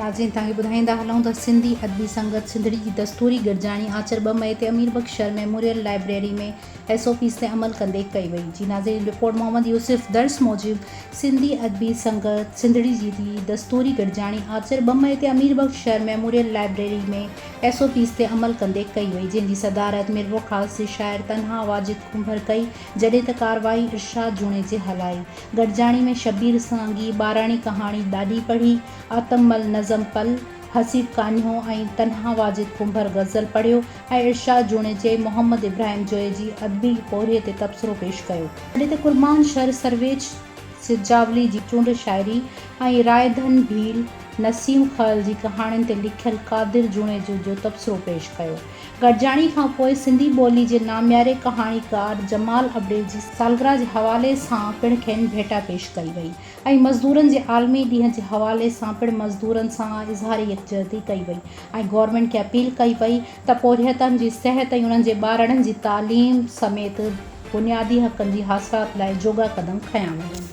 नाज़रीन तव्हांखे ॿुधाईंदा हलूं त सिंधी अदबी संगत सिंधड़ी जी दस्तूरी गॾिजाणी आचर 2 मई ते अमीर बख़्श शहर मेमोरियल लाइब्रेरी में SOPs ते अमल कंदे कई वई। जी नाज़रीन, रिपोर्ट मोहम्मद यूसुफ दर्स मूजिब सिंधी अदबी संगत सिंधड़ी जी दस्तूरी गॾिजाणी आचर 2 मई ते अमीर बख़्श शहर मेमोरियल लाइब्रेरी में SOPs ते अमल कंदे कई वई, जंहिंजी सदारत मिरवो ख़ासि शाइर तन्हा वाजिद कुंभर कई, जॾहिं त कारवाई इरशाद जूणे जे हलाई। गॾिजाणी में शबीर सांगी ॿाराणी कहाणी ॾाढी पढ़ी, आतमल नज़म पल, हसीब कान्हो ऐं तन्हा वाजिद कुंभर गज़ल पढ़ियो ऐं इरशाद जूणे जे मोहम्मद इब्राहिम जोए जी अदबी पोरिये ते तबसरो पेश कयो। जॾहिं त कुरमान शहर सर्वेज सिजावली जी चूंड शाइरी ऐं रायधन भील नसीम ख़यल जी कहाणियुनि ते लिखियल कादिर जूणे जो तबसरो पेश कयो। गॾिजाणी खां पोइ सिंधी ॿोली जे नाम्यारे कहाणीकार जमाल अबड़े जी सालगिरह जे हवाले सां पिणु खेनि भेटा पेश कई वई ऐं मज़दूरनि जे आलमी ॾींहं जे हवाले सां पिणु मज़दूरनि सां इज़हारी यकजहती कई वई ऐं गवर्नमेंट खे अपील कई वई त पोरियतनि जी सिहत ऐं उन्हनि जे ॿारनि जी तालीम समेत बुनियादी हक़नि जी हासिलात लाइ जोगा क़दम खयां वञनि।